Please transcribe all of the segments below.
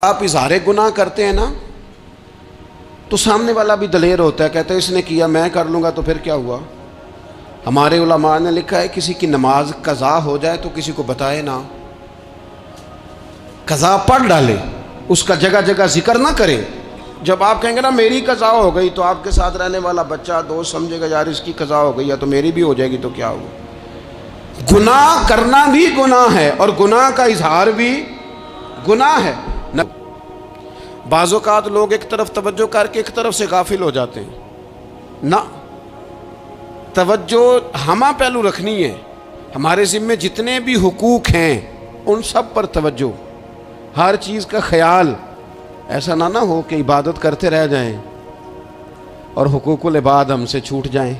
آپ اظہار گناہ کرتے ہیں نا تو سامنے والا بھی دلیر ہوتا ہے، کہتا ہے اس نے کیا میں کر لوں گا تو پھر کیا ہوا۔ ہمارے علماء نے لکھا ہے کسی کی نماز قضا ہو جائے تو کسی کو بتائے نہ، قضا پڑھ ڈالے، اس کا جگہ جگہ ذکر نہ کرے۔ جب آپ کہیں گے نا میری قضا ہو گئی تو آپ کے ساتھ رہنے والا بچہ دوست سمجھے گا یار اس کی قضا ہو گئی ہے تو میری بھی ہو جائے گی تو کیا ہوگا۔ گناہ کرنا بھی گناہ ہے اور گناہ کا اظہار بھی گناہ ہے۔ بعض اوقات لوگ ایک طرف توجہ کر کے ایک طرف سے غافل ہو جاتے ہیں، نہ، توجہ ہمہ پہلو رکھنی ہے۔ ہمارے ذمے جتنے بھی حقوق ہیں ان سب پر توجہ، ہر چیز کا خیال، ایسا نہ ہو کہ عبادت کرتے رہ جائیں اور حقوق العباد ہم سے چھوٹ جائیں،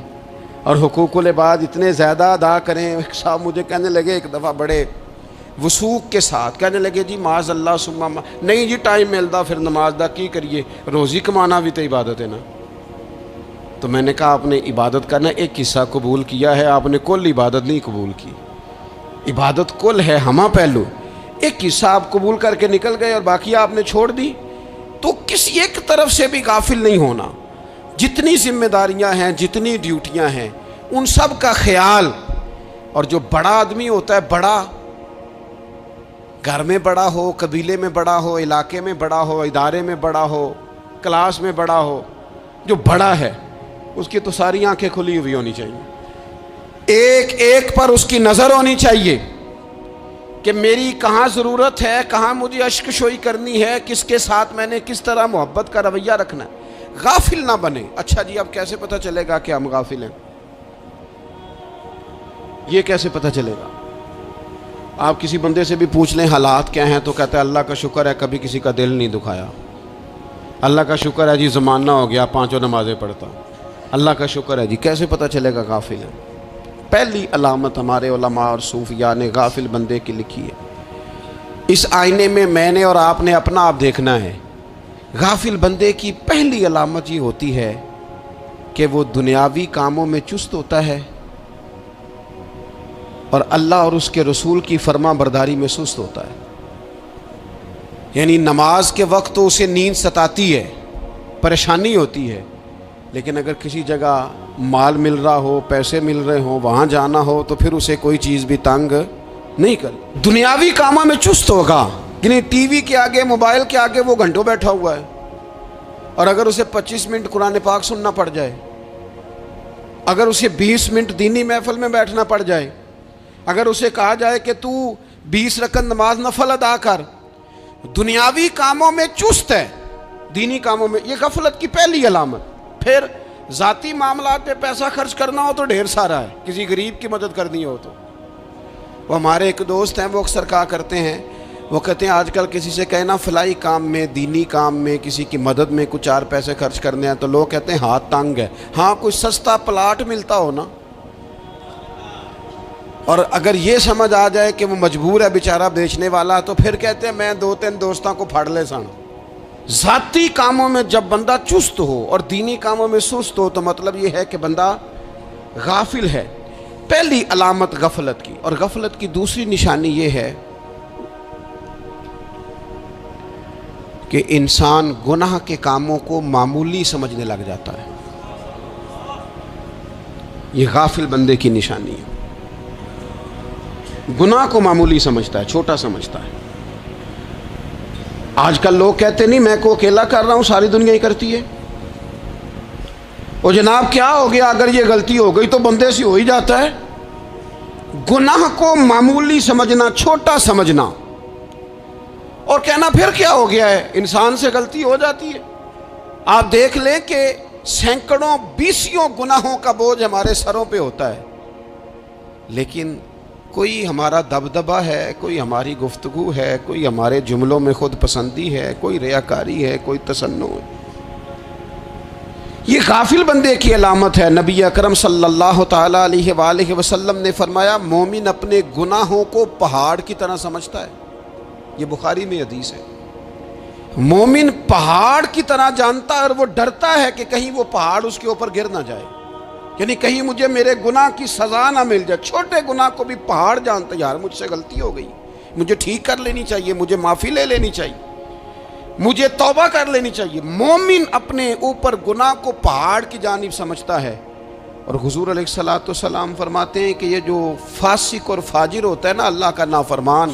اور حقوق العباد اتنے زیادہ ادا کریں۔ ایک صاحب مجھے کہنے لگے ایک دفعہ بڑے وثوق کے ساتھ کہنے لگے جی معاذ اللہ ثم نہیں جی ٹائم ملتا پھر نماز دا کی کریے، روزی کمانا بھی تو عبادت ہے نا۔ تو میں نے کہا آپ نے عبادت کرنا ایک حصہ قبول کیا ہے، آپ نے کل عبادت نہیں قبول کی۔ عبادت کل ہے ہمہ پہلو، ایک حصہ آپ قبول کر کے نکل گئے اور باقی آپ نے چھوڑ دی۔ تو کسی ایک طرف سے بھی غافل نہیں ہونا، جتنی ذمہ داریاں ہیں جتنی ڈیوٹیاں ہیں ان سب کا خیال۔ اور جو بڑا آدمی ہوتا ہے، بڑا گھر میں بڑا ہو، قبیلے میں بڑا ہو، علاقے میں بڑا ہو، ادارے میں بڑا ہو، کلاس میں بڑا ہو، جو بڑا ہے اس کی تو ساری آنکھیں کھلی ہوئی ہونی چاہیے، ایک ایک پر اس کی نظر ہونی چاہیے کہ میری کہاں ضرورت ہے، کہاں مجھے اشک شوئی کرنی ہے، کس کے ساتھ میں نے کس طرح محبت کا رویہ رکھنا ہے۔ غافل نہ بنے۔ اچھا جی اب کیسے پتہ چلے گا کہ ہم غافل ہیں؟ یہ کیسے پتہ چلے گا؟ آپ کسی بندے سے بھی پوچھ لیں حالات کیا ہیں تو کہتا ہے اللہ کا شکر ہے کبھی کسی کا دل نہیں دکھایا، اللہ کا شکر ہے جی زمانہ ہو گیا پانچوں نمازیں پڑھتا، اللہ کا شکر ہے جی۔ کیسے پتہ چلے گا غافل ہے؟ پہلی علامت ہمارے علماء اور صوفیاء نے غافل بندے کی لکھی ہے۔ اس آئینے میں نے اور آپ نے اپنا آپ دیکھنا ہے۔ غافل بندے کی پہلی علامت یہ ہوتی ہے کہ وہ دنیاوی کاموں میں چست ہوتا ہے اور اللہ اور اس کے رسول کی فرما برداری میں سست ہوتا ہے۔ یعنی نماز کے وقت تو اسے نیند ستاتی ہے، پریشانی ہوتی ہے، لیکن اگر کسی جگہ مال مل رہا ہو، پیسے مل رہے ہوں، وہاں جانا ہو تو پھر اسے کوئی چیز بھی تنگ نہیں کر۔ دنیاوی کاموں میں چست ہوگا، یعنی ٹی وی کے آگے، موبائل کے آگے وہ گھنٹوں بیٹھا ہوا ہے، اور اگر اسے 25 منٹ قرآن پاک سننا پڑ جائے، اگر اسے 20 منٹ دینی محفل میں بیٹھنا پڑ جائے، اگر اسے کہا جائے کہ تو 20 رکعت نماز نفل ادا کر، دنیاوی کاموں میں چست ہے، دینی کاموں میں، یہ غفلت کی پہلی علامت۔ پھر ذاتی معاملات پہ پیسہ خرچ کرنا ہو تو ڈھیر سارا ہے، کسی غریب کی مدد کرنی ہو تو۔ وہ ہمارے ایک دوست ہیں، وہ اکثر کہا کرتے ہیں، وہ کہتے ہیں آج کل کسی سے کہنا فلائی کام میں، دینی کام میں، کسی کی مدد میں کچھ 4 پیسے خرچ کرنے ہیں تو لوگ کہتے ہیں ہاتھ تنگ ہے۔ ہاں کوئی سستا پلاٹ ملتا ہو نا، اور اگر یہ سمجھ آ جائے کہ وہ مجبور ہے بیچارہ بیچنے والا، تو پھر کہتے ہیں میں 2-3 دوستوں کو پھاڑ لے سن۔ ذاتی کاموں میں جب بندہ چست ہو اور دینی کاموں میں سست ہو تو مطلب یہ ہے کہ بندہ غافل ہے۔ پہلی علامت غفلت کی۔ اور غفلت کی دوسری نشانی یہ ہے کہ انسان گناہ کے کاموں کو معمولی سمجھنے لگ جاتا ہے۔ یہ غافل بندے کی نشانی ہے، گناہ کو معمولی سمجھتا ہے، چھوٹا سمجھتا ہے۔ آج کل لوگ کہتے نہیں میں کو اکیلا کر رہا ہوں، ساری دنیا ہی کرتی ہے۔ اور جناب کیا ہو گیا اگر یہ غلطی ہو گئی تو بندے سے ہو ہی جاتا ہے۔ گناہ کو معمولی سمجھنا، چھوٹا سمجھنا اور کہنا پھر کیا ہو گیا ہے، انسان سے غلطی ہو جاتی ہے۔ آپ دیکھ لیں کہ سینکڑوں بیسیوں گناہوں کا بوجھ ہمارے سروں پہ ہوتا ہے، لیکن کوئی ہمارا دبدبہ ہے، کوئی ہماری گفتگو ہے، کوئی ہمارے جملوں میں خود پسندی ہے، کوئی ریاکاری ہے، کوئی تصنع ہے۔ یہ غافل بندے کی علامت ہے۔ نبی اکرم صلی اللہ تعالیٰ علیہ وآلہ وسلم نے فرمایا مومن اپنے گناہوں کو پہاڑ کی طرح سمجھتا ہے۔ یہ بخاری میں حدیث ہے۔ مومن پہاڑ کی طرح جانتا ہے اور وہ ڈرتا ہے کہ کہیں وہ پہاڑ اس کے اوپر گر نہ جائے، یعنی کہیں مجھے میرے گناہ کی سزا نہ مل جائے۔ چھوٹے گناہ کو بھی پہاڑ جانتا ہے، یار مجھ سے غلطی ہو گئی، مجھے ٹھیک کر لینی چاہیے، مجھے معافی لے لینی چاہیے۔ مجھے توبہ کر لینی چاہیے۔ مومن اپنے اوپر گناہ کو پہاڑ کی جانب سمجھتا ہے، اور حضور علیہ الصلوۃ والسلام فرماتے ہیں کہ یہ جو فاسق اور فاجر ہوتا ہے نا، اللہ کا نافرمان،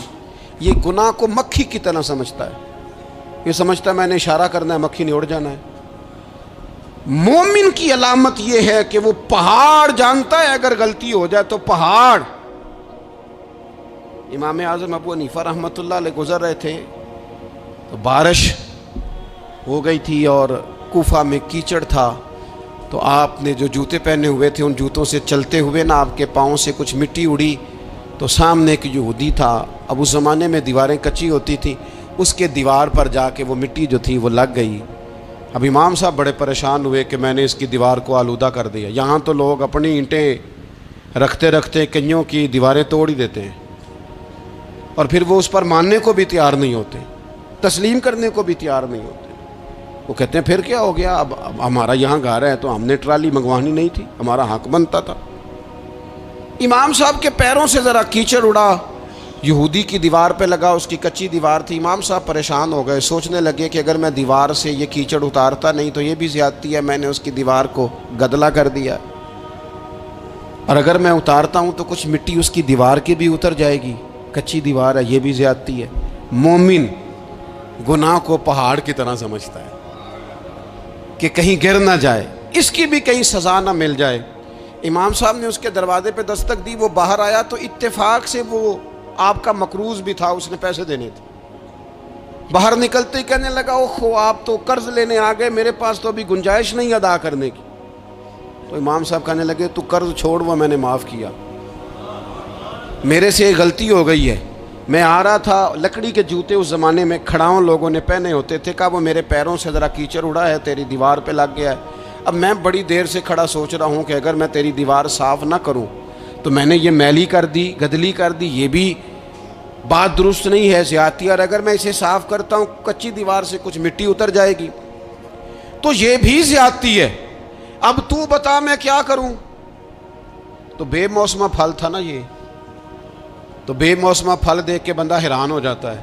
یہ گناہ کو مکھی کی طرح سمجھتا ہے۔ یہ سمجھتا ہے میں نے اشارہ کرنا ہے، مکھی نے اڑ جانا ہے۔ مومن کی علامت یہ ہے کہ وہ پہاڑ جانتا ہے، اگر غلطی ہو جائے تو پہاڑ۔ امام اعظم ابو حنیفہ رحمۃ اللہ علیہ گزر رہے تھے تو بارش ہو گئی تھی اور کوفہ میں کیچڑ تھا، تو آپ نے جو جوتے پہنے ہوئے تھے ان جوتوں سے چلتے ہوئے نا آپ کے پاؤں سے کچھ مٹی اڑی، تو سامنے ایک یہودی تھا، اب اس زمانے میں دیواریں کچی ہوتی تھیں، اس کے دیوار پر جا کے وہ مٹی جو تھی وہ لگ گئی۔ اب امام صاحب بڑے پریشان ہوئے کہ میں نے اس کی دیوار کو آلودہ کر دیا۔ یہاں تو لوگ اپنی اینٹیں رکھتے رکھتے کئیوں کی دیواریں توڑ ہی دیتے ہیں، اور پھر وہ اس پر ماننے کو بھی تیار نہیں ہوتے، تسلیم کرنے کو بھی تیار نہیں ہوتے۔ وہ کہتے ہیں پھر کیا ہو گیا، اب ہمارا یہاں گھر ہے تو ہم نے ٹرالی منگوانی نہیں تھی، ہمارا حق بنتا تھا۔ امام صاحب کے پیروں سے ذرا کیچڑ اڑا، یہودی کی دیوار پہ لگا، اس کی کچی دیوار تھی۔ امام صاحب پریشان ہو گئے، سوچنے لگے کہ اگر میں دیوار سے یہ کیچڑ اتارتا نہیں تو یہ بھی زیادتی ہے، میں نے اس کی دیوار کو گدلا کر دیا، اور اگر میں اتارتا ہوں تو کچھ مٹی اس کی دیوار کی بھی اتر جائے گی، کچی دیوار ہے، یہ بھی زیادتی ہے۔ مومن گناہ کو پہاڑ کی طرح سمجھتا ہے کہ کہیں گر نہ جائے، اس کی بھی کہیں سزا نہ مل جائے۔ امام صاحب نے اس کے دروازے پہ دستک دی، وہ باہر آیا تو اتفاق سے وہ آپ کا مقروض بھی تھا، اس نے پیسے دینے تھے۔ باہر نکلتے ہی کہنے لگا اوہ آپ تو قرض لینے آ گئے، میرے پاس تو ابھی گنجائش نہیں ادا کرنے کی۔ تو امام صاحب کہنے لگے تو قرض چھوڑ، وہ میں نے معاف کیا، میرے سے ایک غلطی ہو گئی ہے۔ میں آ رہا تھا، لکڑی کے جوتے اس زمانے میں کھڑاؤں لوگوں نے پہنے ہوتے تھے، کہا وہ میرے پیروں سے ذرا کیچڑ اڑا ہے، تیری دیوار پہ لگ گیا ہے۔ اب میں بڑی دیر سے کھڑا سوچ رہا ہوں کہ اگر میں تیری دیوار صاف نہ کروں تو میں نے یہ میلی کر دی، گدلی کر دی، یہ بھی بات درست نہیں ہے، زیادتی، اور اگر میں اسے صاف کرتا ہوں کچی دیوار سے کچھ مٹی اتر جائے گی تو یہ بھی زیادتی ہے، اب تو بتا میں کیا کروں۔ تو بے موسمہ پھل تھا نا یہ، تو بے موسمہ پھل دیکھ کے بندہ حیران ہو جاتا ہے،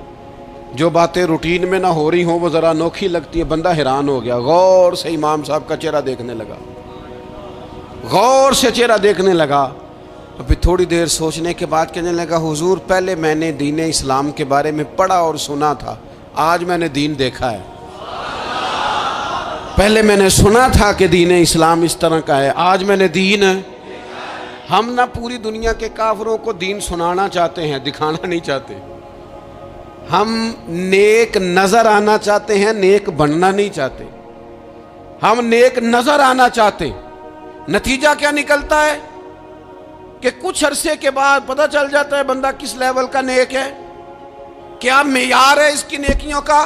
جو باتیں روٹین میں نہ ہو رہی ہوں وہ ذرا انوکھی لگتی ہے، بندہ حیران ہو گیا، غور سے امام صاحب کا چہرہ دیکھنے لگا، غور سے چہرہ دیکھنے لگا، اور پھر تھوڑی دیر سوچنے کے بعد کہنے لگا حضور پہلے میں نے دین اسلام کے بارے میں پڑھا اور سنا تھا، آج میں نے دین دیکھا ہے۔ پہلے میں نے سنا تھا کہ دین اسلام اس طرح کا ہے، آج میں نے دین۔ ہم نہ پوری دنیا کے کافروں کو دین سنانا چاہتے ہیں، دکھانا نہیں چاہتے، ہم نیک نظر آنا چاہتے ہیں، نیک بننا نہیں چاہتے، ہم نیک نظر آنا چاہتے ہیں۔ نتیجہ کیا نکلتا ہے کہ کچھ عرصے کے بعد پتہ چل جاتا ہے بندہ کس لیول کا نیک ہے، کیا معیار ہے اس کی نیکیوں کا۔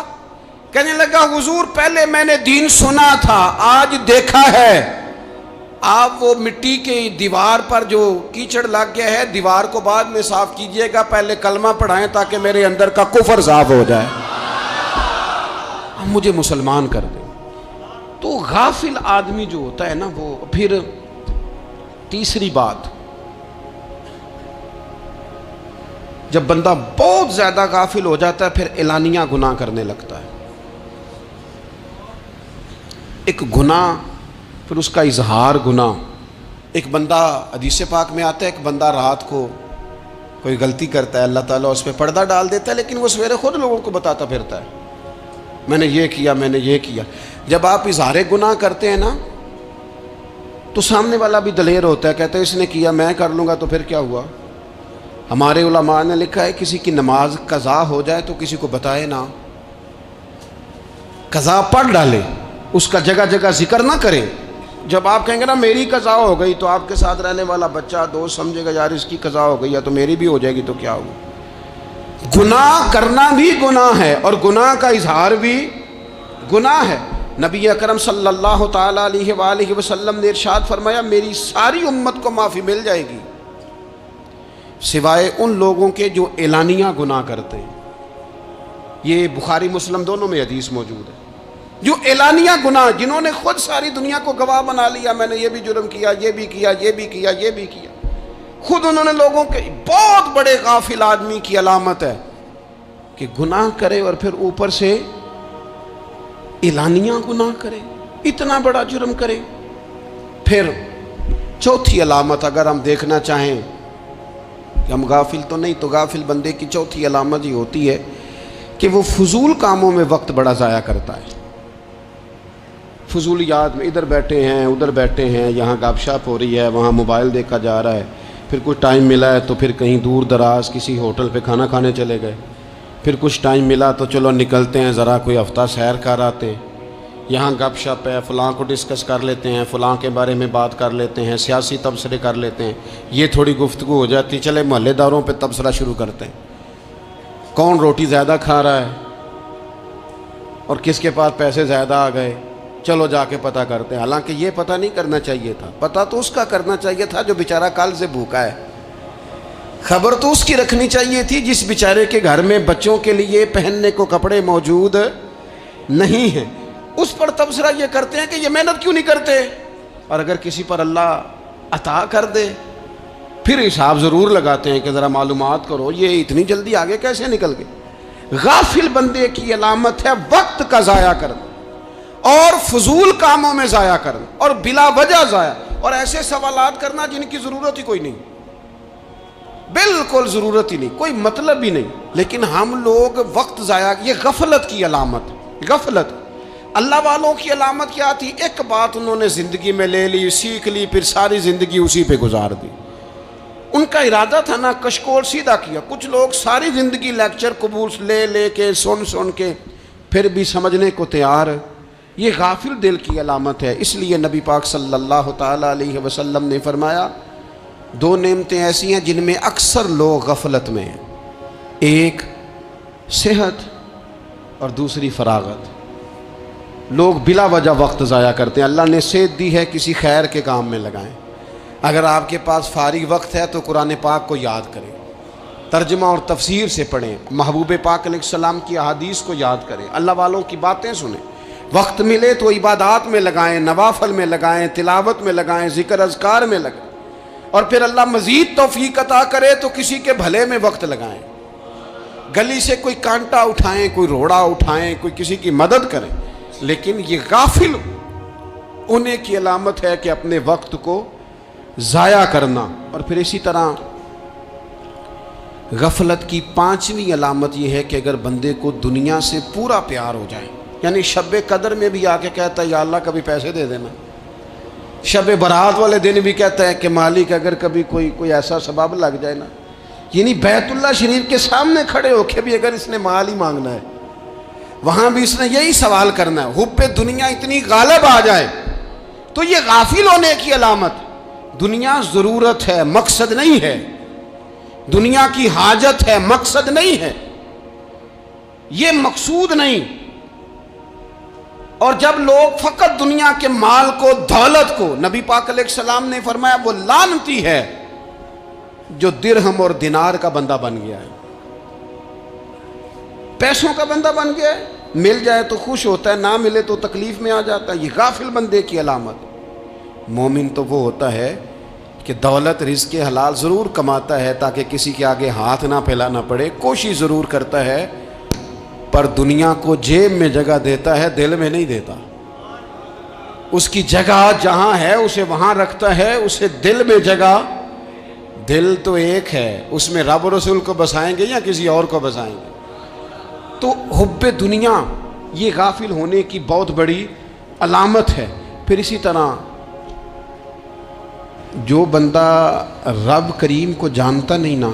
کہنے لگا حضور پہلے میں نے دین سنا تھا، آج دیکھا ہے۔ آپ وہ مٹی کی دیوار پر جو کیچڑ لگ گیا ہے، دیوار کو بعد میں صاف کیجئے گا، پہلے کلمہ پڑھائیں تاکہ میرے اندر کا کفر صاف ہو جائے، مجھے مسلمان کر دیں۔ تو غافل آدمی جو ہوتا ہے نا، وہ پھر تیسری بات، جب بندہ بہت زیادہ غافل ہو جاتا ہے پھر اعلانیہ گناہ کرنے لگتا ہے۔ ایک گناہ، پھر اس کا اظہار گناہ۔ ایک بندہ، حدیث پاک میں آتا ہے، ایک بندہ رات کو کوئی غلطی کرتا ہے، اللہ تعالیٰ اس پہ پردہ ڈال دیتا ہے، لیکن وہ سویرے خود لوگوں کو بتاتا پھرتا ہے میں نے یہ کیا، میں نے یہ کیا۔ جب آپ اظہار گناہ کرتے ہیں نا تو سامنے والا بھی دلیر ہوتا ہے، کہتا ہے اس نے کیا میں کر لوں گا تو پھر کیا ہوا۔ ہمارے علماء نے لکھا ہے کسی کی نماز قضا ہو جائے تو کسی کو بتائے نہ، قضا پڑھ ڈالے، اس کا جگہ جگہ ذکر نہ کرے۔ جب آپ کہیں گے نا میری قضا ہو گئی تو آپ کے ساتھ رہنے والا بچہ دوست سمجھے گا یار اس کی قضا ہو گئی یا تو میری بھی ہو جائے گی تو کیا ہوگا۔ گناہ کرنا بھی گناہ ہے اور گناہ کا اظہار بھی گناہ ہے۔ نبی اکرم صلی اللہ تعالیٰ علیہ وآلہ وسلم نے ارشاد فرمایا میری ساری امت کو معافی مل جائے گی سوائے ان لوگوں کے جو اعلانیہ گناہ کرتے ہیں۔ یہ بخاری مسلم دونوں میں حدیث موجود ہے۔ جو اعلانیہ گناہ، جنہوں نے خود ساری دنیا کو گواہ بنا لیا، میں نے یہ بھی جرم کیا، یہ بھی کیا، یہ بھی کیا، یہ بھی کیا، خود انہوں نے لوگوں کے، بہت بڑے غافل آدمی کی علامت ہے کہ گناہ کرے اور پھر اوپر سے اعلانیہ گناہ کرے، اتنا بڑا جرم کرے۔ پھر چوتھی علامت اگر ہم دیکھنا چاہیں کہ ہم غافل تو نہیں، تو غافل بندے کی چوتھی علامت یہ ہوتی ہے کہ وہ فضول کاموں میں وقت بڑا ضائع کرتا ہے۔ فضولیات میں ادھر بیٹھے ہیں ادھر بیٹھے ہیں، یہاں گپ شپ ہو رہی ہے، وہاں موبائل دیکھا جا رہا ہے، پھر کچھ ٹائم ملا ہے تو پھر کہیں دور دراز کسی ہوٹل پہ کھانا کھانے چلے گئے، پھر کچھ ٹائم ملا تو چلو نکلتے ہیں ذرا کوئی ہفتہ سیر کر آتے ہیں، یہاں گپ شپ ہے، فلاں کو ڈسکس کر لیتے ہیں، فلاں کے بارے میں بات کر لیتے ہیں، سیاسی تبصرے کر لیتے ہیں، یہ تھوڑی گفتگو ہو جاتی، چلے محلے داروں پہ تبصرہ شروع کرتے ہیں، کون روٹی زیادہ کھا رہا ہے اور کس کے پاس پیسے زیادہ آ گئے، چلو جا کے پتہ کرتے ہیں۔ حالانکہ یہ پتہ نہیں کرنا چاہیے تھا، پتہ تو اس کا کرنا چاہیے تھا جو بیچارہ کل سے بھوکا ہے، خبر تو اس کی رکھنی چاہیے تھی جس بیچارے کے گھر میں بچوں کے لیے پہننے کو کپڑے موجود نہیں ہیں، اس پر تبصرہ یہ کرتے ہیں کہ یہ محنت کیوں نہیں کرتے، اور اگر کسی پر اللہ عطا کر دے پھر حساب ضرور لگاتے ہیں کہ ذرا معلومات کرو یہ اتنی جلدی آگے کیسے نکل گئے۔ غافل بندے کی علامت ہے وقت کا ضائع کرنا اور فضول کاموں میں ضائع کرنا اور بلا وجہ ضائع، اور ایسے سوالات کرنا جن کی ضرورت ہی کوئی نہیں، بالکل ضرورت ہی نہیں، کوئی مطلب ہی نہیں، لیکن ہم لوگ وقت ضائع، یہ غفلت کی علامت۔ غفلت اللہ والوں کی علامت کیا تھی؟ ایک بات انہوں نے زندگی میں لے لی، سیکھ لی، پھر ساری زندگی اسی پہ گزار دی۔ ان کا ارادہ تھا نا کشکول سیدھا کیا۔ کچھ لوگ ساری زندگی لیکچر قبول لے کے سن کے پھر بھی سمجھنے کو تیار، یہ غافل دل کی علامت ہے۔ اس لیے نبی پاک صلی اللہ تعالیٰ علیہ وسلم نے فرمایا دو نعمتیں ایسی ہیں جن میں اکثر لوگ غفلت میں ہیں، ایک صحت اور دوسری فراغت۔ لوگ بلا وجہ وقت ضائع کرتے ہیں۔ اللہ نے صحت دی ہے، کسی خیر کے کام میں لگائیں۔ اگر آپ کے پاس فارغ وقت ہے تو قرآن پاک کو یاد کریں، ترجمہ اور تفسیر سے پڑھیں، محبوب پاک علیہ السلام کی احادیث کو یاد کریں، اللہ والوں کی باتیں سنیں۔ وقت ملے تو عبادات میں لگائیں، نوافل میں لگائیں، تلاوت میں لگائیں، ذکر اذکار میں لگائیں، اور پھر اللہ مزید توفیق عطا کرے تو کسی کے بھلے میں وقت لگائیں، گلی سے کوئی کانٹا اٹھائیں، کوئی روڑا اٹھائیں، کوئی کسی کی مدد کریں۔ لیکن یہ غافل ہونے کی علامت ہے کہ اپنے وقت کو ضائع کرنا۔ اور پھر اسی طرح غفلت کی پانچویں علامت یہ ہے کہ اگر بندے کو دنیا سے پورا پیار ہو جائے، یعنی شب قدر میں بھی آ کے کہتا ہے یا اللہ کبھی پیسے دے دینا، شب برات والے دن بھی کہتا ہے کہ مالک اگر کبھی کوئی ایسا سبب لگ جائے نا، یعنی بیت اللہ شریف کے سامنے کھڑے ہو کے بھی اگر اس نے مال ہی مانگنا ہے وہاں بھی اس نے یہی سوال کرنا ہے، حب دنیا اتنی غالب آ جائے تو یہ غافل ہونے کی علامت۔ دنیا ضرورت ہے، مقصد نہیں ہے، دنیا کی حاجت ہے، مقصد نہیں ہے، یہ مقصود نہیں۔ اور جب لوگ فقط دنیا کے مال کو، دولت کو، نبی پاک علیہ السلام نے فرمایا وہ لعنتی ہے جو درہم اور دینار کا بندہ بن گیا ہے، پیسوں کا بندہ بن گیا ہے، مل جائے تو خوش ہوتا ہے، نہ ملے تو تکلیف میں آ جاتا ہے۔ یہ غافل بندے کی علامت۔ مومن تو وہ ہوتا ہے کہ دولت رزق حلال ضرور کماتا ہے تاکہ کسی کے آگے ہاتھ نہ پھیلانا پڑے، کوشش ضرور کرتا ہے، پر دنیا کو جیب میں جگہ دیتا ہے، دل میں نہیں دیتا۔ اس کی جگہ جہاں ہے اسے وہاں رکھتا ہے، اسے دل میں جگہ، دل تو ایک ہے، اس میں رب و رسول کو بسائیں گے یا کسی اور کو بسائیں گے؟ تو حب دنیا یہ غافل ہونے کی بہت بڑی علامت ہے۔ پھر اسی طرح جو بندہ رب کریم کو جانتا نہیں نا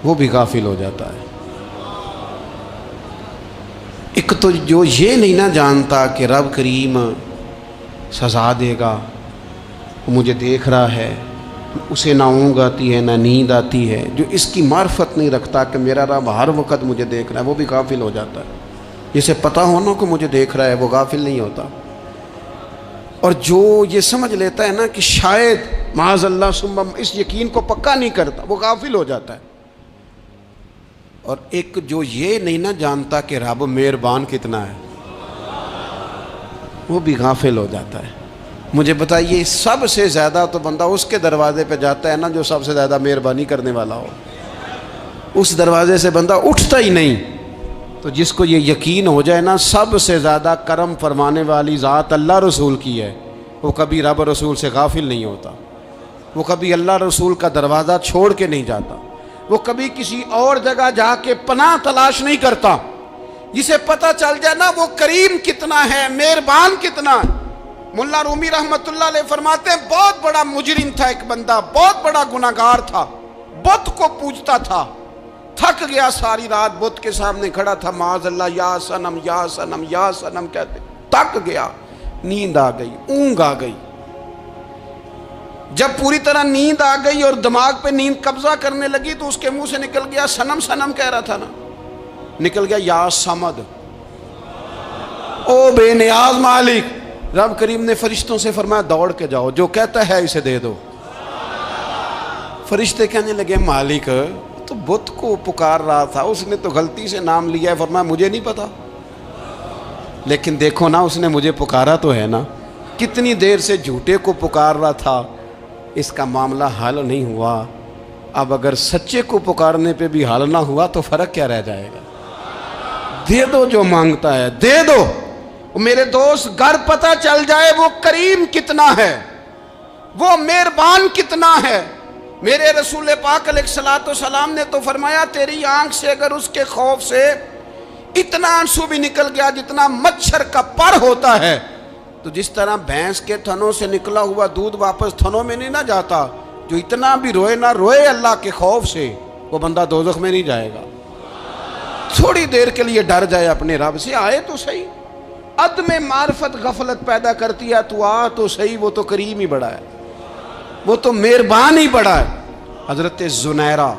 وہ بھی غافل ہو جاتا ہے۔ ایک تو جو یہ نہیں نہ جانتا کہ رب کریم سزا دے گا، وہ مجھے دیکھ رہا ہے، اسے نہ اونگ آتی ہے نہ نیند آتی ہے، جو اس کی معرفت نہیں رکھتا کہ میرا رب ہر وقت مجھے دیکھ رہا ہے، وہ بھی غافل ہو جاتا ہے۔ جسے پتہ ہونا کہ مجھے دیکھ رہا ہے وہ غافل نہیں ہوتا۔ اور جو یہ سمجھ لیتا ہے نا کہ شاید معاذ اللہ ثم، اس یقین کو پکا نہیں کرتا، وہ غافل ہو جاتا ہے۔ اور ایک جو یہ نہیں نہ جانتا کہ رب مہربان کتنا ہے، وہ بھی غافل ہو جاتا ہے۔ مجھے بتائیے سب سے زیادہ تو بندہ اس کے دروازے پہ جاتا ہے نا جو سب سے زیادہ مہربانی کرنے والا ہو، اس دروازے سے بندہ اٹھتا ہی نہیں۔ تو جس کو یہ یقین ہو جائے نا سب سے زیادہ کرم فرمانے والی ذات اللہ رسول کی ہے، وہ کبھی رب رسول سے غافل نہیں ہوتا، وہ کبھی اللہ رسول کا دروازہ چھوڑ کے نہیں جاتا، وہ کبھی کسی اور جگہ جا کے پناہ تلاش نہیں کرتا۔ جسے پتہ چل جائے نا وہ کریم کتنا ہے، مہربان کتنا ہے۔ ملا رومی رحمت اللہ علیہ فرماتے ہیں بہت بڑا مجرم تھا ایک بندہ، بہت بڑا گناہگار تھا، بت کو پوجتا تھا، تھک گیا، ساری رات بت کے سامنے کھڑا تھا، معاذ اللہ یا صنم یا صنم یا صنم کہتے، تھک گیا، نیند آ گئی، اونگ آ گئی۔ جب پوری طرح نیند آ گئی اور دماغ پہ نیند قبضہ کرنے لگی تو اس کے منہ سے نکل گیا، صنم صنم کہہ رہا تھا نا، نکل گیا یا صمد، او بے نیاز مالک۔ رب کریم نے فرشتوں سے فرمایا دوڑ کے جاؤ، جو کہتا ہے اسے دے دو۔ فرشتے کہنے لگے مالک تو بت کو پکار رہا تھا، اس نے تو غلطی سے نام لیا ہے۔ فرمایا مجھے نہیں پتا، لیکن دیکھو نا اس نے مجھے پکارا تو ہے نا، کتنی دیر سے جھوٹے کو پکار رہا تھا، اس کا معاملہ حل نہیں ہوا، اب اگر سچے کو پکارنے پہ بھی حل نہ ہوا تو فرق کیا رہ جائے گا؟ دے دو جو مانگتا ہے، دے دو۔ میرے دوست گر پتہ چل جائے وہ کریم کتنا ہے، وہ مہربان کتنا ہے۔ میرے رسول پاک علیہ الصلوۃ والسلام نے تو فرمایا تیری آنکھ سے اگر اس کے خوف سے اتنا آنسو بھی نکل گیا جتنا مچھر کا پر ہوتا ہے، تو جس طرح بھینس کے تھنوں سے نکلا ہوا دودھ واپس تھنوں میں نہیں نہ جاتا، جو اتنا بھی روئے نہ روئے اللہ کے خوف سے، وہ بندہ دوزخ میں نہیں جائے گا۔ تھوڑی دیر کے لیے ڈر جائے اپنے رب سے، آئے تو صحیح۔ عدم معرفت غفلت پیدا کرتی ہے، تو آ تو صحیح، وہ تو کریم ہی بڑا ہے، وہ تو مہربان ہی بڑا ہے۔ حضرت زنیرہ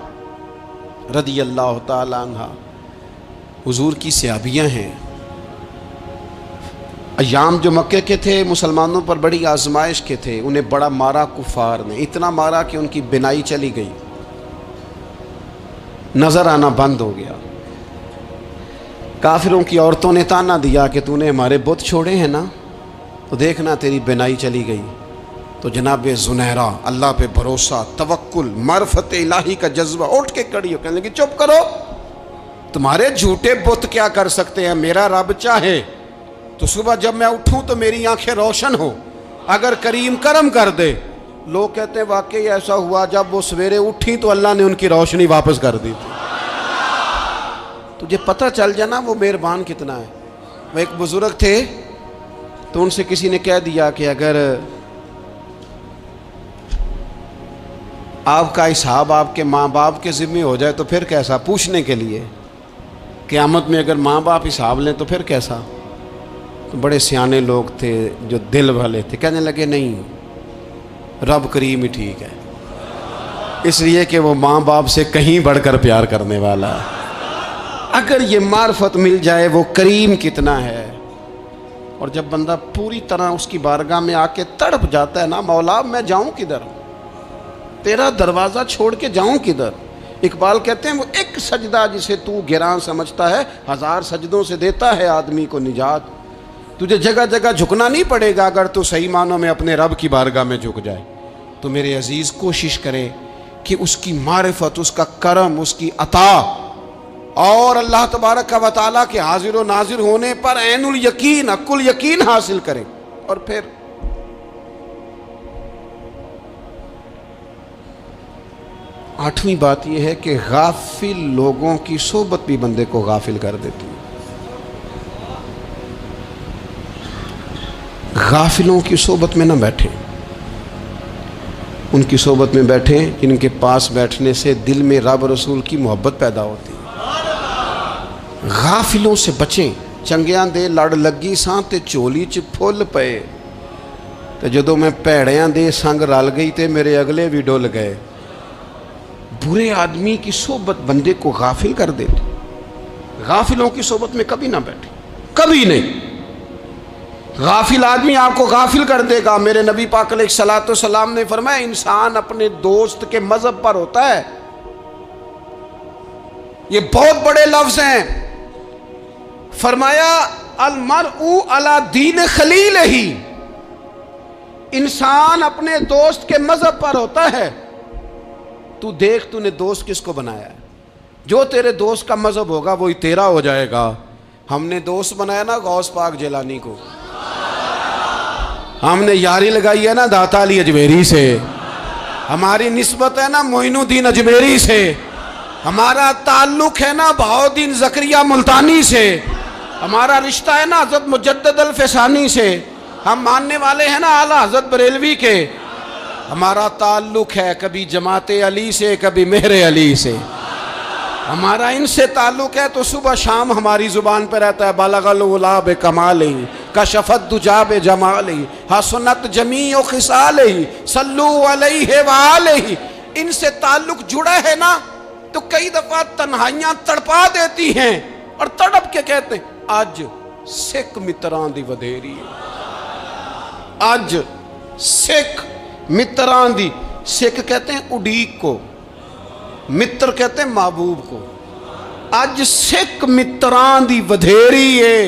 رضی اللہ تعالی عنہ حضور کی صحابیاں ہیں۔ ایام جو مکے کے تھے مسلمانوں پر بڑی آزمائش کے تھے، انہیں بڑا مارا کفار نے، اتنا مارا کہ ان کی بینائی چلی گئی، نظر آنا بند ہو گیا۔ کافروں کی عورتوں نے تانا دیا کہ تو نے ہمارے بت چھوڑے ہیں نا، تو دیکھنا تیری بینائی چلی گئی۔ تو جناب زنیرہ اللہ پہ بھروسہ، توکل، معرفت الہی کا جذبہ، اٹھ کے کھڑی ہو کہنے لگی چپ کرو، تمہارے جھوٹے بت کیا کر سکتے ہیں، میرا رب چاہے تو صبح جب میں اٹھوں تو میری آنکھیں روشن ہو، اگر کریم کرم کر دے۔ لوگ کہتے ہیں واقعی ایسا ہوا، جب وہ سویرے اٹھیں تو اللہ نے ان کی روشنی واپس کر دی تھی۔ تجھے پتہ چل جانا وہ مہربان کتنا ہے۔ وہ ایک بزرگ تھے تو ان سے کسی نے کہہ دیا کہ اگر آپ کا حساب آپ کے ماں باپ کے ذمہ ہو جائے تو پھر کیسا، پوچھنے کے لیے قیامت میں اگر ماں باپ حساب لیں تو پھر کیسا۔ تو بڑے سیانے لوگ تھے جو دل والے تھے، کہنے لگے نہیں، رب کریم ہی ٹھیک ہے، اس لیے کہ وہ ماں باپ سے کہیں بڑھ کر پیار کرنے والا ہے۔ اگر یہ معرفت مل جائے وہ کریم کتنا ہے، اور جب بندہ پوری طرح اس کی بارگاہ میں آ کے تڑپ جاتا ہے نا، مولا میں جاؤں کدھر، تیرا دروازہ چھوڑ کے جاؤں کدھر۔ اقبال کہتے ہیں وہ ایک سجدہ جسے تو گراں سمجھتا ہے، 1000 سجدوں سے دیتا ہے آدمی کو نجات۔ تجھے جگہ جگہ جھکنا نہیں پڑے گا اگر تو صحیح معنوں میں اپنے رب کی بارگاہ میں جھک جائے۔ تو میرے عزیز کوشش کرے کہ اس کی معرفت، اس کا کرم، اس کی عطا اور اللہ تبارک و تعالیٰ کے حاضر و ناظر ہونے پر عین الیقین، حق الیقین حاصل کریں۔ اور پھر آٹھویں بات یہ ہے کہ غافل لوگوں کی صحبت بھی بندے کو غافل کر دیتی ہے۔ غافلوں کی صحبت میں نہ بیٹھیں، ان کی صحبت میں بیٹھیں جن کے پاس بیٹھنے سے دل میں رب رسول کی محبت پیدا ہوتی ہے۔ غافلوں سے بچیں۔ چنگیاں دے لڑ لگی ساں تے چولی چ پھل پئے، تے جدوں میں پیڑیاں دے سنگ رل گئی تے میرے اگلے بھی ڈول گئے۔ برے آدمی کی صحبت بندے کو غافل کر دیتی۔ غافلوں کی صحبت میں کبھی نہ بیٹھیں، کبھی نہیں۔ غافل آدمی آپ کو غافل کر دے گا۔ میرے نبی پاک علیہ الصلوۃ والسلام نے فرمایا انسان اپنے دوست کے مذہب پر ہوتا ہے۔ یہ بہت بڑے لفظ ہیں۔ فرمایا المرء علی دین خلیلہ، انسان اپنے دوست کے مذہب پر ہوتا ہے۔ تو دیکھ تو نے دوست کس کو بنایا ہے۔ جو تیرے دوست کا مذہب ہوگا وہی تیرا ہو جائے گا. ہم نے دوست بنایا نا غوث پاک جیلانی کو, ہم نے یاری لگائی ہے نا داتا علی اجمیری سے, ہماری نسبت ہے نا معین الدین اجمیری سے, ہمارا تعلق ہے نا بہاؤالدین زکریا ملتانی سے, ہمارا رشتہ ہے نا حضرت مجدد الفسانی سے, ہم ماننے والے ہیں نا اعلیٰ حضرت بریلوی کے, ہمارا تعلق ہے کبھی جماعت علی سے کبھی مہر علی سے, ہمارا ان سے تعلق ہے تو صبح شام ہماری زبان پہ رہتا ہے بالغ العلا بکمالہ کشفت دجا بجمالہ حسنت جمیع خصالہ صلو علیہ وآلہ. ان سے تعلق جڑا ہے نا تو کئی دفعہ تنہائیاں تڑپا دیتی ہیں اور تڑپ کے کہتے ہیں آج سکھ متران دی ودھیری ہے, آج سکھ متران دی. سکھ کہتے ہیں اڈیق کو, متر کہتے ہیں محبوب کو. اج سکھ متران دی ودھیری ہے,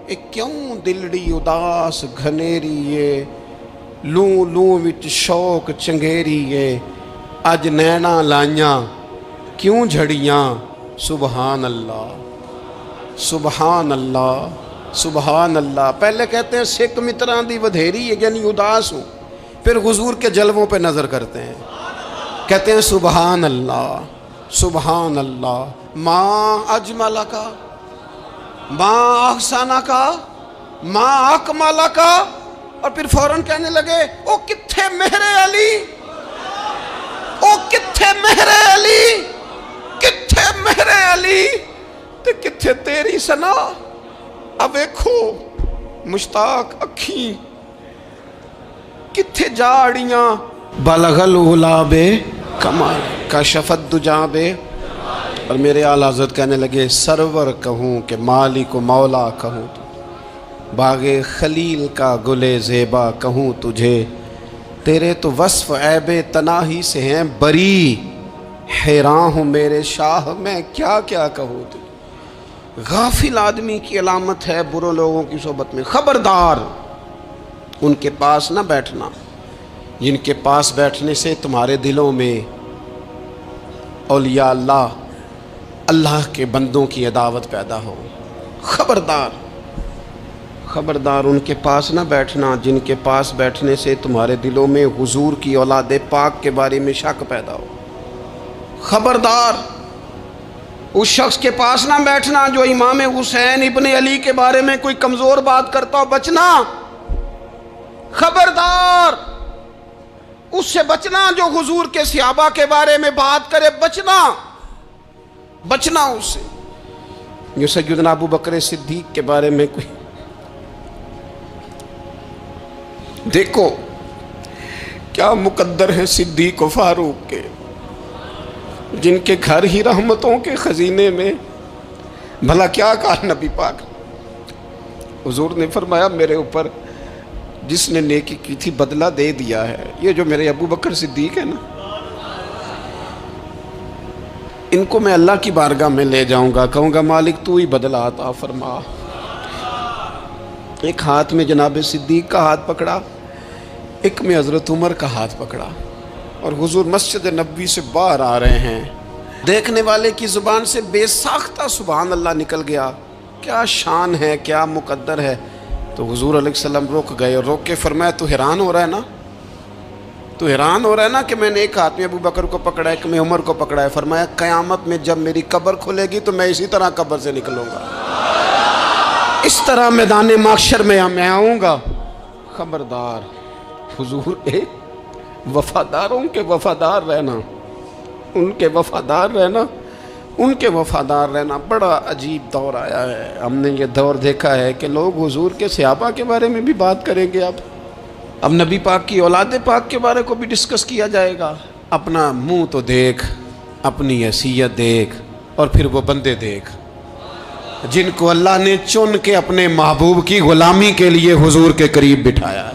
اے کیوں دلڑی اداس گھنیری ہے, لوں لوں وچ شوق چنگیری ہے, اج نینا لائیاں کیوں جھڑیاں, سبحان اللہ سبحان اللہ سبحان اللہ. پہلے کہتے ہیں سکھ متران دی ودھیری ہے یعنی اداس ہوں, پھر حضور کے جلووں پہ نظر کرتے ہیں, کہتے ہیں سبحان اللہ سبحان اللہ. ماں اجمل کا, ماں احسانہ کا, ماں اکمالہ کا, اور پھر فوراً کہنے لگے او کتھے مہر علی, او کتھے مہر علی, کتھے مہر علی تے کتھے تیری سنا. اب دیکھو مشتاق اکھیں کتھے جاڑیاں بلغ العلا بے کمال کشفت دجا بے. اور میرے اعلیٰ حضرت کہنے لگے سرور کہوں کہ مالک و مولا کہوں, باغ خلیل کا گلے زیبا کہوں تجھے, تیرے تو وصف عیب تناہی سے ہیں بری, حیران ہوں میرے شاہ میں کیا کیا کہوں تجھے. غافل آدمی کی علامت ہے برے لوگوں کی صحبت میں. خبردار ان کے پاس نہ بیٹھنا جن کے پاس بیٹھنے سے تمہارے دلوں میں اولیاء اللہ, اللہ کے بندوں کی عداوت پیدا ہو. خبردار خبردار ان کے پاس نہ بیٹھنا جن کے پاس بیٹھنے سے تمہارے دلوں میں حضور کی اولاد پاک کے بارے میں شک پیدا ہو. خبردار اس شخص کے پاس نہ بیٹھنا جو امام حسین ابن علی کے بارے میں کوئی کمزور بات کرتا ہو, بچنا. خبردار اس سے بچنا جو حضور کے صحابہ کے بارے میں بات کرے, بچنا بچنا اس سے. جو سیدنا ابو بکر صدیق کے بارے میں کوئی, دیکھو کیا مقدر ہیں صدیق و فاروق کے, جن کے گھر ہی رحمتوں کے خزینے میں. بھلا کیا کہا نبی پاک, حضور نے فرمایا میرے اوپر جس نے نیکی کی تھی بدلہ دے دیا ہے. یہ جو میرے ابو بکر صدیق ہے نا, ان کو میں اللہ کی بارگاہ میں لے جاؤں گا, کہوں گا مالک تو ہی بدلہ عطا فرما. ایک ہاتھ میں جناب صدیق کا ہاتھ پکڑا, ایک میں حضرت عمر کا ہاتھ پکڑا, اور حضور مسجد نبوی سے باہر آ رہے ہیں. دیکھنے والے کی زبان سے بے ساختہ سبحان اللہ نکل گیا. کیا شان ہے, کیا مقدر ہے. تو حضور علیہ السلام رک گئے, اور روک کے فرمایا تو حیران ہو رہا ہے نا, تو حیران ہو رہا ہے نا کہ میں نے ایک ہاتھ میں ابو بکر کو پکڑا ہے, ایک میں عمر کو پکڑا ہے. فرمایا قیامت میں جب میری قبر کھلے گی تو میں اسی طرح قبر سے نکلوں گا, اس طرح میدان محشر میں آؤں گا. خبردار حضور وفاداروں کے وفادار رہنا, ان کے وفادار رہنا, ان کے وفادار رہنا. بڑا عجیب دور آیا ہے. ہم نے یہ دور دیکھا ہے کہ لوگ حضور کے صحابہ کے بارے میں بھی بات کریں گے. اب نبی پاک کی اولاد پاک کے بارے کو بھی ڈسکس کیا جائے گا. اپنا منہ تو دیکھ, اپنی حیثیت دیکھ, اور پھر وہ بندے دیکھ جن کو اللہ نے چن کے اپنے محبوب کی غلامی کے لیے حضور کے قریب بٹھایا ہے.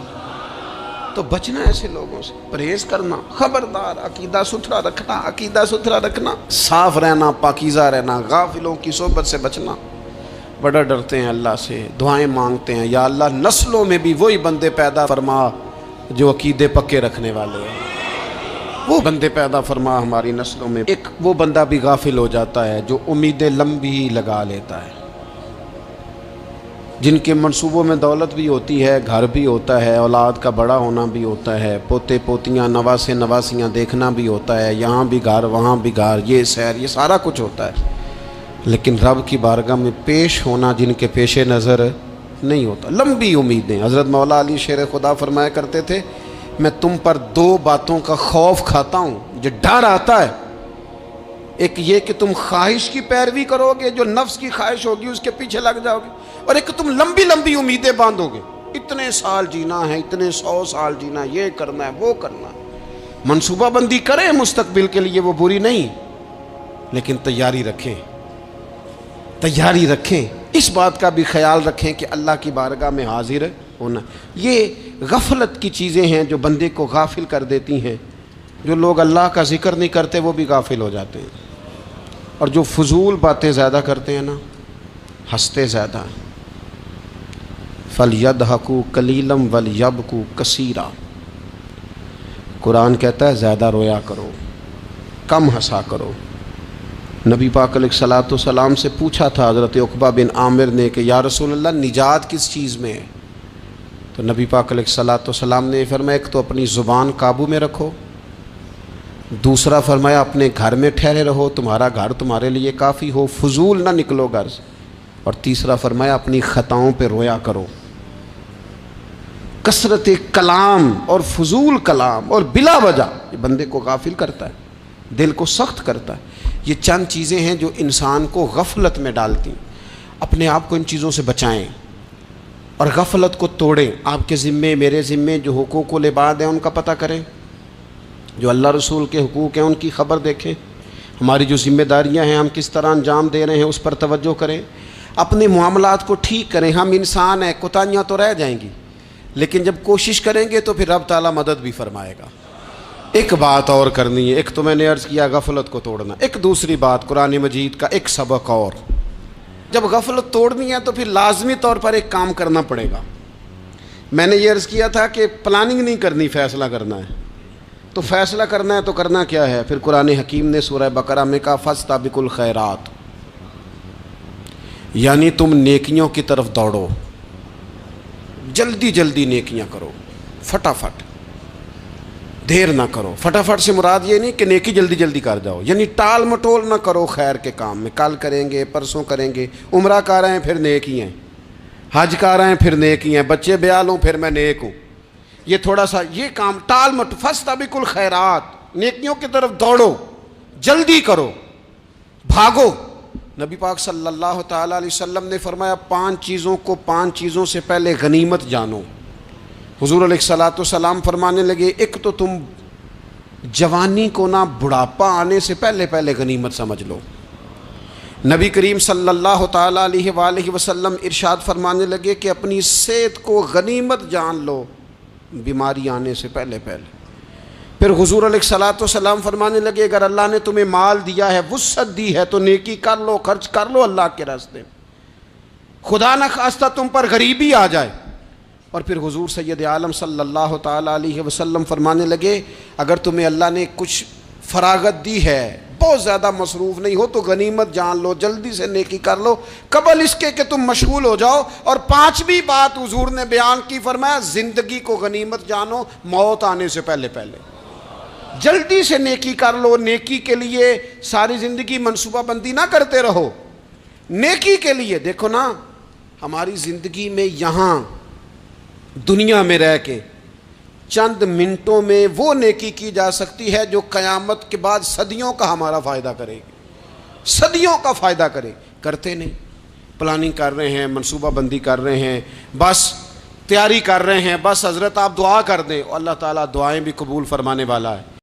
تو بچنا ایسے لوگوں سے, پرہیز کرنا. خبردار عقیدہ ستھرا رکھنا, عقیدہ ستھرا رکھنا, صاف رہنا, پاکیزہ رہنا, غافلوں کی صحبت سے بچنا. بڑا ڈرتے ہیں اللہ سے, دعائیں مانگتے ہیں یا اللہ نسلوں میں بھی وہی بندے پیدا فرما جو عقیدے پکے رکھنے والے ہیں. وہ بندے پیدا فرما ہماری نسلوں میں۔ ایک وہ بندہ بھی غافل ہو جاتا ہے جو امیدیں لمبی لگا لیتا ہے، جن کے منصوبوں میں دولت بھی ہوتی ہے، گھر بھی ہوتا ہے، اولاد کا بڑا ہونا بھی ہوتا ہے، پوتے پوتیاں نواسے نواسیاں دیکھنا بھی ہوتا ہے، یہاں بھی گھر وہاں بھی گھر، یہ سیر، یہ سارا کچھ ہوتا ہے، لیکن رب کی بارگاہ میں پیش ہونا جن کے پیش نظر نہیں ہوتا۔ لمبی امیدیں۔ حضرت مولا علی شیر خدا فرمایا کرتے تھے، میں تم پر دو باتوں کا خوف کھاتا ہوں، جو ڈر آتا ہے، ایک یہ کہ تم خواہش کی پیروی کرو گے، جو نفس کی خواہش ہوگی اس کے پیچھے لگ جاؤ گے، اور ایک تم لمبی لمبی امیدیں باندھو گے، اتنے سال جینا ہے، اتنے 100 سال جینا، یہ کرنا ہے وہ کرنا ہے۔ منصوبہ بندی کریں مستقبل کے لیے، وہ بری نہیں، لیکن تیاری رکھیں، تیاری رکھیں، اس بات کا بھی خیال رکھیں کہ اللہ کی بارگاہ میں حاضر ہونا۔ یہ غفلت کی چیزیں ہیں جو بندے کو غافل کر دیتی ہیں۔ جو لوگ اللہ کا ذکر نہیں کرتے وہ بھی غافل ہو جاتے ہیں، اور جو فضول باتیں زیادہ کرتے ہیں نا، ہنستے زیادہ ہیں۔ فَلْيَضْحَكُوا قَلِيلًا وَلْيَبْكُوا كَثِيرًا، قرآن کہتا ہے زیادہ رویا کرو، کم ہنسا کرو۔ نبی پاک علیہ الصلوۃ والسلام سے پوچھا تھا حضرت عقبہ بن عامر نے کہ یا رسول اللہ نجات کس چیز میں ہے؟ تو نبی پاک علیہ الصلوۃ والسلام نے فرمایا ایک تو اپنی زبان قابو میں رکھو، دوسرا فرمایا اپنے گھر میں ٹھہرے رہو، تمہارا گھر تمہارے لیے کافی ہو، فضول نہ نکلو گھر سے، اور تیسرا فرمایا اپنی خطاؤں پہ رویا کرو۔ کثرت کلام اور فضول کلام اور بلا وجہ یہ بندے کو غافل کرتا ہے، دل کو سخت کرتا ہے۔ یہ چند چیزیں ہیں جو انسان کو غفلت میں ڈالتی ہیں۔ اپنے آپ کو ان چیزوں سے بچائیں اور غفلت کو توڑیں۔ آپ کے ذمے، میرے ذمے جو حقوق و العباد ہیں ان کا پتہ کریں، جو اللہ رسول کے حقوق ہیں ان کی خبر دیکھیں، ہماری جو ذمہ داریاں ہیں ہم کس طرح انجام دے رہے ہیں اس پر توجہ کریں، اپنے معاملات کو ٹھیک کریں۔ ہم انسان ہیں، کوتاہیاں تو رہ جائیں گی، لیکن جب کوشش کریں گے تو پھر رب تعالیٰ مدد بھی فرمائے گا۔ ایک بات اور کرنی ہے، ایک تو میں نے عرض کیا غفلت کو توڑنا، ایک دوسری بات قرآن مجید کا ایک سبق اور، جب غفلت توڑنی ہے تو پھر لازمی طور پر ایک کام کرنا پڑے گا۔ میں نے یہ عرض کیا تھا کہ پلاننگ نہیں کرنی، فیصلہ کرنا ہے، تو فیصلہ کرنا ہے تو کرنا کیا ہے؟ پھر قرآن حکیم نے سورہ بقرہ میں کہا فاستبقوا الخیرات، یعنی تم نیکیوں کی طرف دوڑو، جلدی جلدی نیکیاں کرو، فٹافٹ، دیر نہ کرو۔ فٹافٹ سے مراد یہ نہیں کہ نیکی جلدی جلدی کر جاؤ، یعنی ٹال مٹول نہ کرو خیر کے کام میں، کل کریں گے، پرسوں کریں گے، عمرہ کر رہے ہیں پھر نیکی ہیں، حج کر رہے ہیں پھر نیکی ہیں، بچے بیال ہوں پھر میں نیک ہوں، یہ تھوڑا سا یہ کام ٹال مٹ، فاستبقوا الخیرات، نیکیوں کی طرف دوڑو، جلدی کرو، بھاگو۔ نبی پاک صلی اللہ تعالیٰ علیہ وسلم نے فرمایا 5 چیزوں کو 5 چیزوں سے پہلے غنیمت جانو۔ حضور علیہ الصلوۃ والسلام فرمانے لگے ایک تو تم جوانی کو نہ بڑھاپا آنے سے پہلے پہلے غنیمت سمجھ لو۔ نبی کریم صلی اللہ تعالیٰ علیہ وآلہ وسلم ارشاد فرمانے لگے کہ اپنی صحت کو غنیمت جان لو، بیماری آنے سے پہلے پہلے۔ پھر حضور علیہ الصلوۃ والسلام فرمانے لگے اگر اللہ نے تمہیں مال دیا ہے، وسعت دی ہے، تو نیکی کر لو، خرچ کر لو اللہ کے راستے، خدا نہ خواستہ تم پر غریبی آ جائے۔ اور پھر حضور سید عالم صلی اللہ تعالیٰ علیہ وسلم فرمانے لگے اگر تمہیں اللہ نے کچھ فراغت دی ہے، بہت زیادہ مصروف نہیں ہو، تو غنیمت جان لو، جلدی سے نیکی کر لو قبل اس کے کہ تم مشغول ہو جاؤ۔ اور 5ویں بات حضور نے بیان کی، فرمایا زندگی کو غنیمت جانو، موت آنے سے پہلے پہلے جلدی سے نیکی کر لو۔ نیکی کے لیے ساری زندگی منصوبہ بندی نہ کرتے رہو، نیکی کے لیے دیکھو نا، ہماری زندگی میں یہاں دنیا میں رہ کے چند منٹوں میں وہ نیکی کی جا سکتی ہے جو قیامت کے بعد صدیوں کا ہمارا فائدہ کرے گی، صدیوں کا فائدہ کرے، کرتے نہیں۔ پلاننگ کر رہے ہیں، منصوبہ بندی کر رہے ہیں، بس تیاری کر رہے ہیں، بس حضرت آپ دعا کر دیں، اللہ تعالیٰ دعائیں بھی قبول فرمانے والا ہے۔